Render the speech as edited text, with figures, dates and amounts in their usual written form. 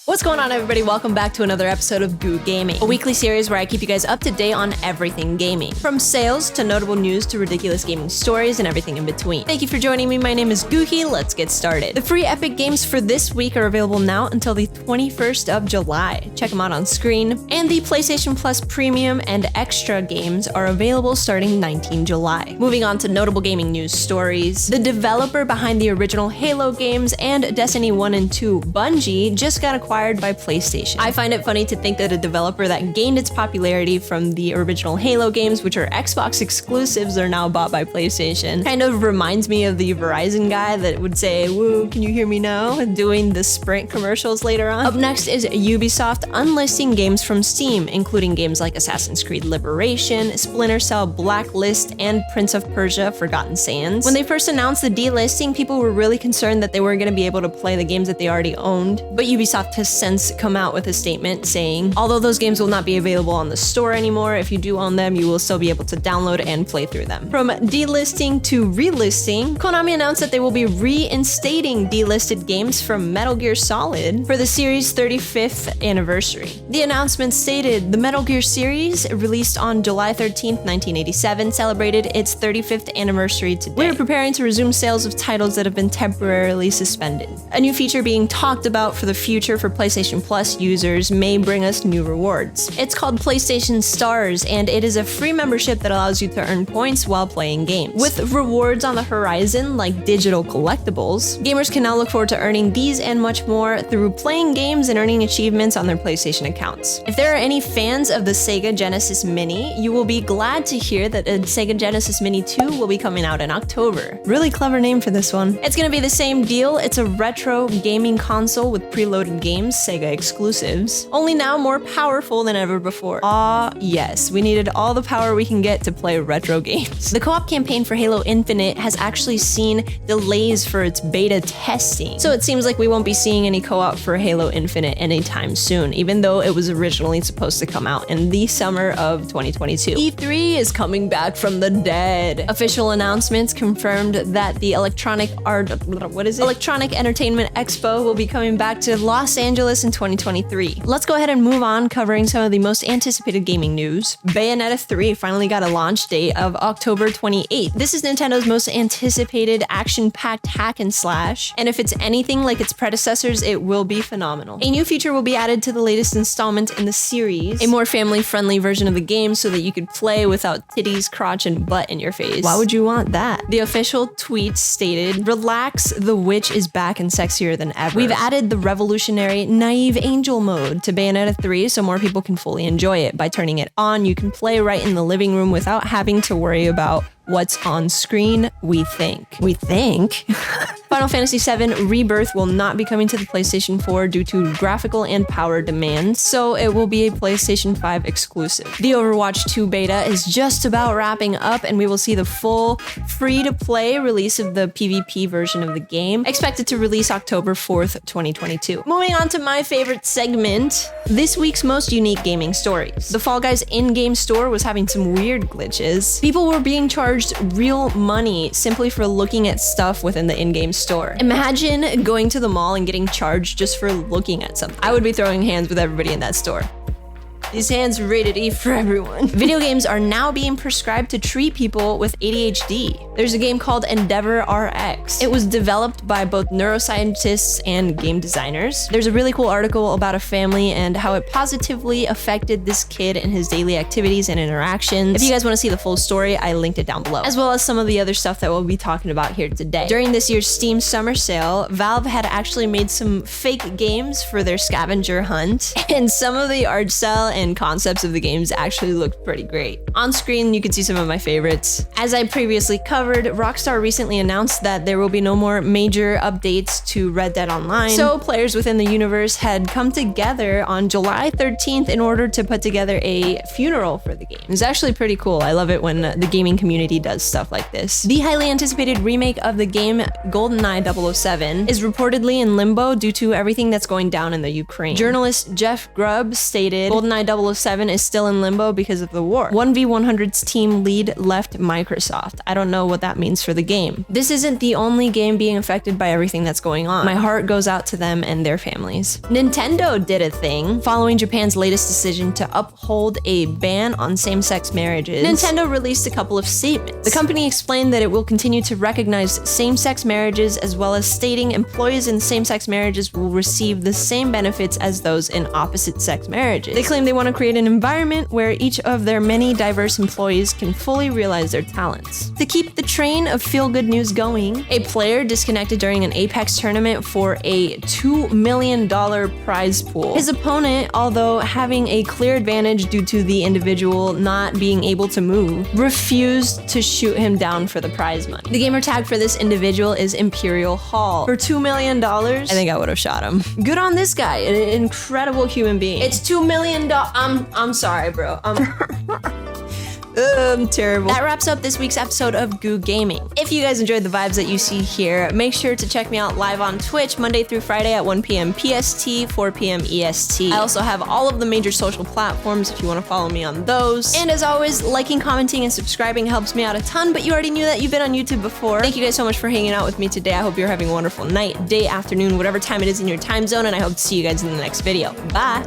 What's going on, everybody? Welcome back to another episode of Goo Gaming, a weekly series where I keep you guys up to date on everything gaming. From sales to notable news to ridiculous gaming stories and everything in between. Thank you for joining me. My name is Gookie. Let's get started. The free Epic games for this week are available now until the 21st of July. Check them out on screen. And the PlayStation Plus Premium and Extra games are available starting 19 July. Moving on to notable gaming news stories. The developer behind the original Halo games and Destiny 1 and 2, Bungie, just got acquired by PlayStation. I find it funny to think that a developer that gained its popularity from the original Halo games, which are Xbox exclusives, are now bought by PlayStation. Kind of reminds me of the Verizon guy that would say, "Woo, can you hear me now?" doing the Sprint commercials later on. Up next is Ubisoft unlisting games from Steam, including games like Assassin's Creed Liberation, Splinter Cell Blacklist, and Prince of Persia Forgotten Sands. When they first announced the delisting, people were really concerned that they weren't going to be able to play the games that they already owned, but Ubisoft has since come out with a statement saying, although those games will not be available on the store anymore, if you do own them, you will still be able to download and play through them. From delisting to relisting, Konami announced that they will be reinstating delisted games from Metal Gear Solid for the series' 35th anniversary. The announcement stated, the Metal Gear series, released on July 13th, 1987, celebrated its 35th anniversary today. We are preparing to resume sales of titles that have been temporarily suspended. A new feature being talked about for the future for PlayStation Plus users may bring us new rewards. It's called PlayStation Stars, and it is a free membership that allows you to earn points while playing games. With rewards on the horizon, like digital collectibles, gamers can now look forward to earning these and much more through playing games and earning achievements on their PlayStation accounts. If there are any fans of the Sega Genesis Mini, you will be glad to hear that a Sega Genesis Mini 2 will be coming out in October. Really clever name for this one. It's gonna be the same deal. It's a retro gaming console with preloaded games, Sega exclusives, only now more powerful than ever before. Ah, yes, we needed all the power we can get to play retro games. The co-op campaign for Halo Infinite has actually seen delays for its beta testing, so it seems like we won't be seeing any co-op for Halo Infinite anytime soon, even though it was originally supposed to come out in the summer of 2022. E3 is coming back from the dead. Official announcements confirmed that the Electronic Entertainment Expo will be coming back to Los Angeles in 2023. Let's go ahead and move on, covering some of the most anticipated gaming news. Bayonetta 3 finally got a launch date of October 28th. This is Nintendo's most anticipated action-packed hack and slash, and if it's anything like its predecessors, it will be phenomenal. A new feature will be added to the latest installment in the series, a more family-friendly version of the game so that you could play without titties, crotch, and butt in your face. Why would you want that? The official tweet stated, "Relax, the witch is back and sexier than ever. We've added the revolutionary Naive Angel mode to Bayonetta 3 so more people can fully enjoy it. By turning it on, you can play right in the living room without having to worry about what's on screen, we think." We think? Final Fantasy VII Rebirth will not be coming to the PlayStation 4 due to graphical and power demands, so it will be a PlayStation 5 exclusive. The Overwatch 2 beta is just about wrapping up, and we will see the full free-to-play release of the PvP version of the game, expected to release October 4th, 2022. Moving on to my favorite segment, this week's most unique gaming stories. The Fall Guys in-game store was having some weird glitches. People were being charged real money simply for looking at stuff within the in-game store. Imagine going to the mall and getting charged just for looking at something. I would be throwing hands with everybody in that store. These hands rated E for everyone. Video games are now being prescribed to treat people with ADHD. There's a game called Endeavor RX. It was developed by both neuroscientists and game designers. There's a really cool article about a family and how it positively affected this kid in his daily activities and interactions. If you guys want to see the full story, I linked it down below, as well as some of the other stuff that we'll be talking about here today. During this year's Steam summer sale, Valve had actually made some fake games for their scavenger hunt, and some of the art style and concepts of the games actually looked pretty great. On screen, you can see some of my favorites. As I previously covered, Rockstar recently announced that there will be no more major updates to Red Dead Online, so players within the universe had come together on July 13th in order to put together a funeral for the game. It's actually pretty cool. I love it when the gaming community does stuff like this. The highly anticipated remake of the game GoldenEye 007 is reportedly in limbo due to everything that's going down in the Ukraine. Journalist Jeff Grubb stated, GoldenEye 007 is still in limbo because of the war. 1v100's team lead left Microsoft. I don't know what that means for the game. This isn't the only game being affected by everything that's going on. My heart goes out to them and their families. Nintendo did a thing. Following Japan's latest decision to uphold a ban on same-sex marriages, Nintendo released a couple of statements. The company explained that it will continue to recognize same-sex marriages, as well as stating employees in same-sex marriages will receive the same benefits as those in opposite-sex marriages. They claim they want to create an environment where each of their many diverse employees can fully realize their talents. To keep the train of feel-good news going, a player disconnected during an Apex tournament for a $2 million prize pool. His opponent, although having a clear advantage due to the individual not being able to move, refused to shoot him down for the prize money. The gamer tag for this individual is Imperial Hall. For $2 million, I think I would have shot him. Good on this guy, an incredible human being. It's $2 million. I'm sorry, bro. I'm terrible. That wraps up this week's episode of Goo Gaming. If you guys enjoyed the vibes that you see here, make sure to check me out live on Twitch Monday through Friday at 1 p.m. PST, 4 p.m. EST. I also have all of the major social platforms if you want to follow me on those. And as always, liking, commenting, and subscribing helps me out a ton, but you already knew that you've been on YouTube before. Thank you guys so much for hanging out with me today. I hope you're having a wonderful night, day, afternoon, whatever time it is in your time zone, and I hope to see you guys in the next video. Bye!